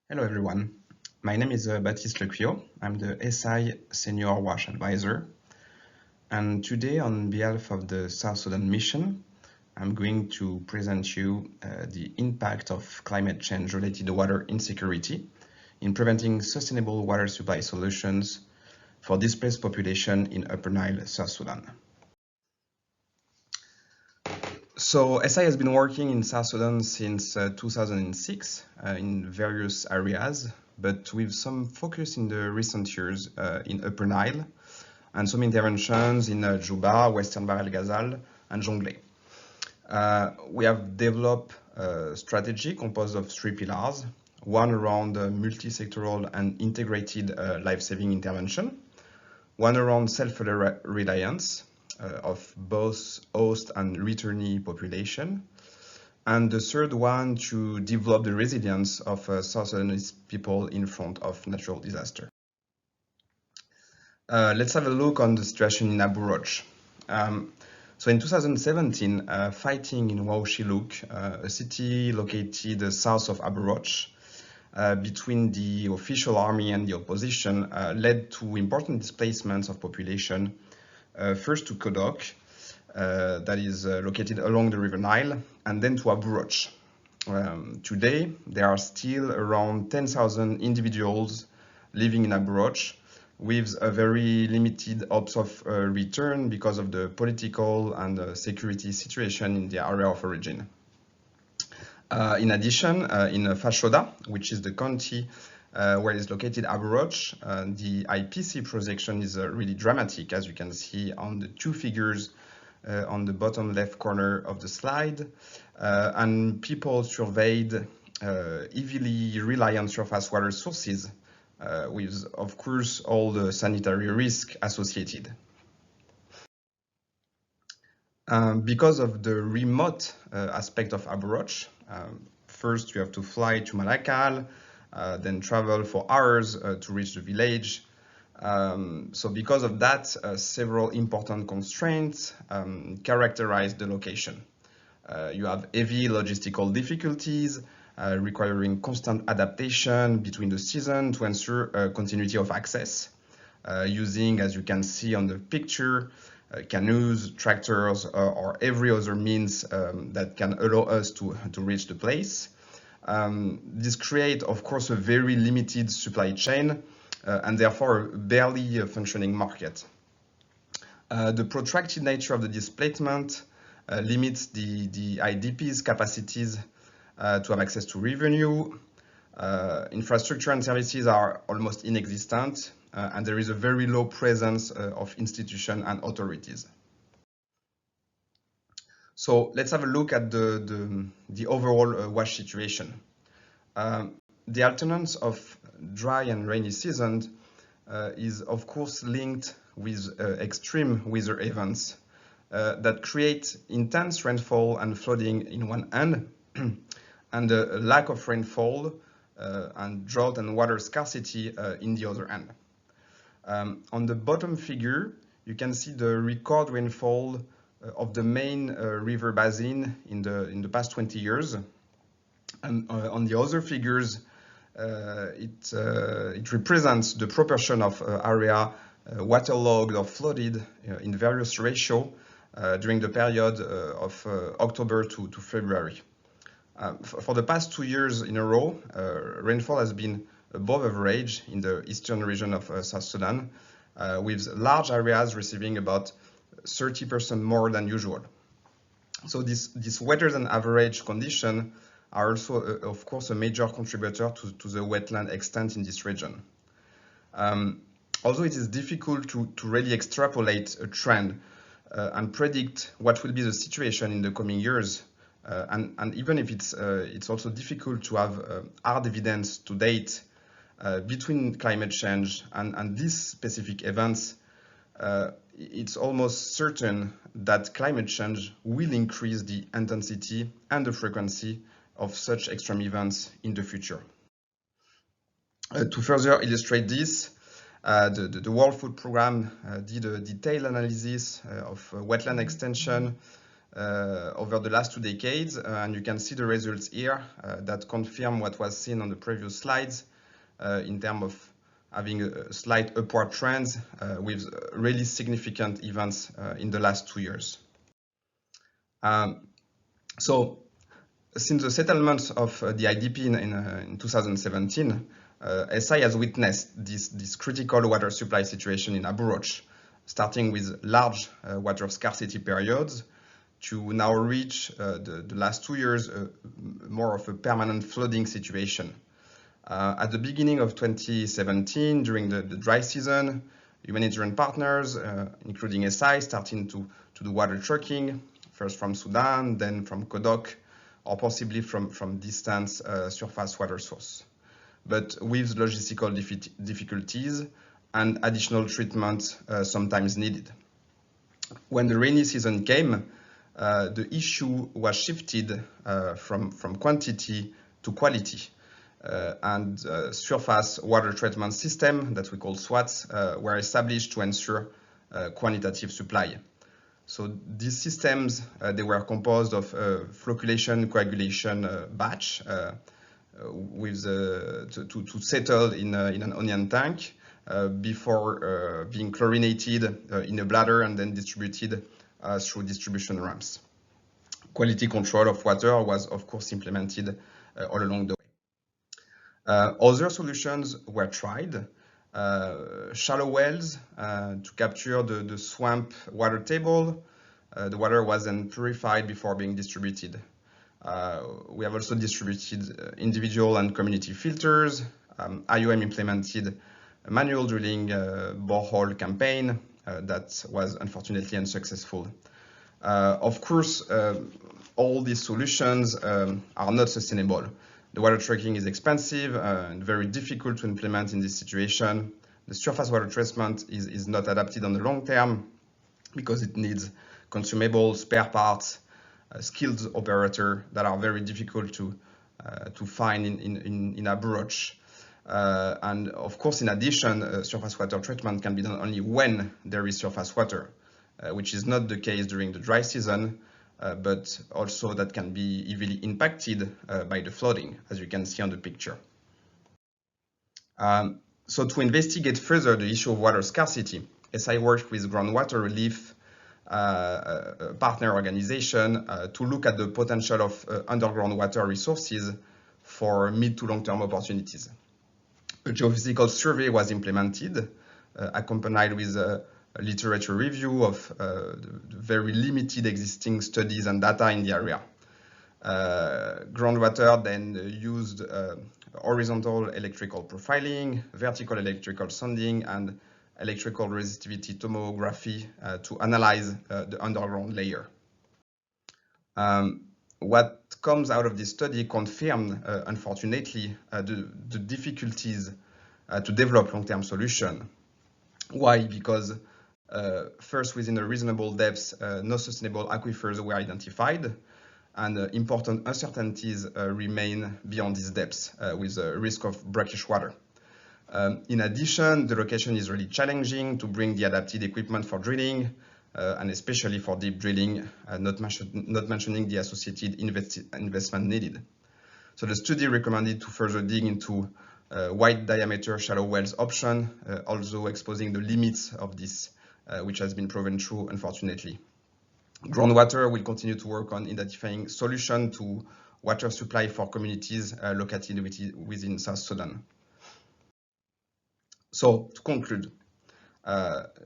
Hello everyone, my name is Baptiste Lecuyo. I'm the SI Senior WASH Advisor, and today on behalf of the South Sudan mission, I'm going to present you the impact of climate change related to water insecurity in preventing sustainable water supply solutions for displaced population in Upper Nile, South Sudan. So SI has been working in South Sudan since 2006 in various areas, but with some focus in the recent years in Upper Nile and some interventions in Juba, Western Bahr el Ghazal, and Jonglei. We have developed a strategy composed of three pillars, one around multi-sectoral and integrated life-saving intervention, one around self-reliance, of both host and returnee population, and the third one to develop the resilience of South Sudanese people in front of natural disaster. Let's have a look on the situation in Abu Roach. So in 2017, fighting in Waushiluk, a city located south of Abu Roach, between the official army and the opposition led to important displacements of population. First to Kodok, that is located along the River Nile, and then to Abu Roach. Today, there are still around 10,000 individuals living in Abu Roach with a very limited hopes of return because of the political and security situation in the area of origin. In addition, in Fashoda, which is the county where is located Abu Roach, the IPC projection is really dramatic, as you can see on the two figures on the bottom left corner of the slide. And people surveyed heavily rely on surface water sources with, of course, all the sanitary risk associated. Because of the remote aspect of Abu Roach, first you have to fly to Malakal, then travel for hours to reach the village. So because of that, several important constraints characterize the location. You have heavy logistical difficulties requiring constant adaptation between the seasons to ensure continuity of access, using, as you can see on the picture, canoes, tractors, or every other means that can allow us to reach the place. This creates, of course, a very limited supply chain and therefore barely a functioning market. The protracted nature of the displacement limits the IDP's capacities to have access to revenue. Infrastructure and services are almost inexistent, and there is a very low presence of institutions and authorities. So let's have a look at the overall WASH situation. The alternance of dry and rainy seasons is of course linked with extreme weather events that create intense rainfall and flooding in one end, and a lack of rainfall and drought and water scarcity in the other end. On the bottom figure, you can see the record rainfall of the main river basin in the past 20 years. And on the other figures, it represents the proportion of area waterlogged or flooded in various ratio during the period of October to February. For the past 2 years in a row, rainfall has been above average in the eastern region of South Sudan, with large areas receiving about 30% more than usual. So this wetter than average condition are also, of course, a major contributor to the wetland extent in this region. Although it is difficult to really extrapolate a trend and predict what will be the situation in the coming years, and even if it's also difficult to have hard evidence to date between climate change and these specific events, it's almost certain that climate change will increase the intensity and the frequency of such extreme events in the future. To further illustrate this, the World Food Programme did a detailed analysis of wetland extension over the last 2 decades, and you can see the results here that confirm what was seen on the previous slides in terms of having a slight upward trend with really significant events in the last 2 years. So since the settlement of the IDP in 2017, SI has witnessed this critical water supply situation in Abu Roach, starting with large water scarcity periods to now reach the last 2 years more of a permanent flooding situation. At the beginning of 2017, during the dry season, humanitarian partners, including SI, starting to do water trucking, first from Sudan, then from Kodok, or possibly from distant surface water source. But with logistical difficulties and additional treatment sometimes needed. When the rainy season came, the issue was shifted from quantity to quality. And surface water treatment system that we call SWATs were established to ensure quantitative supply. So these systems, they were composed of flocculation coagulation batch to settle in an onion tank before being chlorinated in a bladder and then distributed through distribution ramps. Quality control of water was, of course, implemented all along the way. Other solutions were tried. Shallow wells to capture the swamp water table. The water was then purified before being distributed. We have also distributed individual and community filters. IOM implemented a manual drilling borehole campaign that was unfortunately unsuccessful. Of course, all these solutions are not sustainable. The water trucking is expensive and very difficult to implement in this situation. The surface water treatment is not adapted on the long term because it needs consumable spare parts, skilled operator that are very difficult to find in Abu Roach. And of course, in addition, surface water treatment can be done only when there is surface water, which is not the case during the dry season, but also that can be heavily impacted by the flooding, as you can see on the picture. So to investigate further the issue of water scarcity, SI worked with groundwater relief partner organization to look at the potential of underground water resources for mid to long-term opportunities. A geophysical survey was implemented, accompanied with a literature review of very limited existing studies and data in the area. Groundwater then used horizontal electrical profiling, vertical electrical sonding, and electrical resistivity tomography to analyze the underground layer. What comes out of this study confirmed, unfortunately, the difficulties to develop long-term solution. Why? Because first, within a reasonable depth, no sustainable aquifers were identified, and important uncertainties remain beyond these depths with a risk of brackish water. In addition, the location is really challenging to bring the adapted equipment for drilling, and especially for deep drilling, not mentioning the associated investment needed. So the study recommended to further dig into wide diameter shallow wells option, also exposing the limits of this, which has been proven true, unfortunately. Groundwater will continue to work on identifying solution to water supply for communities located within South Sudan. So to conclude,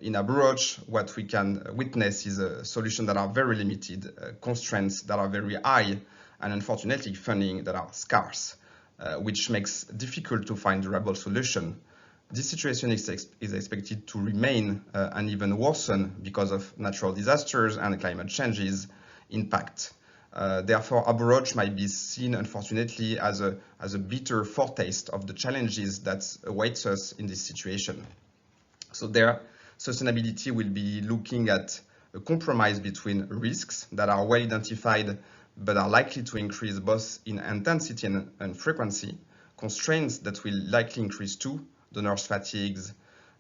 in Abu Roach, what we can witness is a solution that are very limited, constraints that are very high, and unfortunately funding that are scarce, which makes it difficult to find durable solution. This situation is expected to remain and even worsen because of natural disasters and climate changes impact. Therefore, Abu Roach might be seen, unfortunately, as a bitter foretaste of the challenges that awaits us in this situation. So their sustainability will be looking at a compromise between risks that are well identified but are likely to increase both in intensity and frequency, constraints that will likely increase too, donors' fatigues,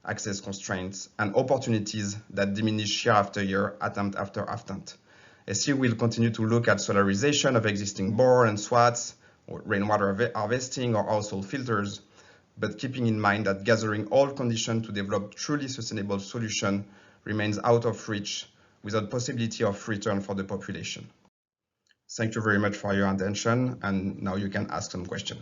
access constraints, and opportunities that diminish year after year, attempt after attempt. SC will continue to look at solarization of existing bore and swats, or rainwater harvesting or household filters, but keeping in mind that gathering all conditions to develop truly sustainable solution remains out of reach without possibility of return for the population. Thank you very much for your attention, and now you can ask some questions.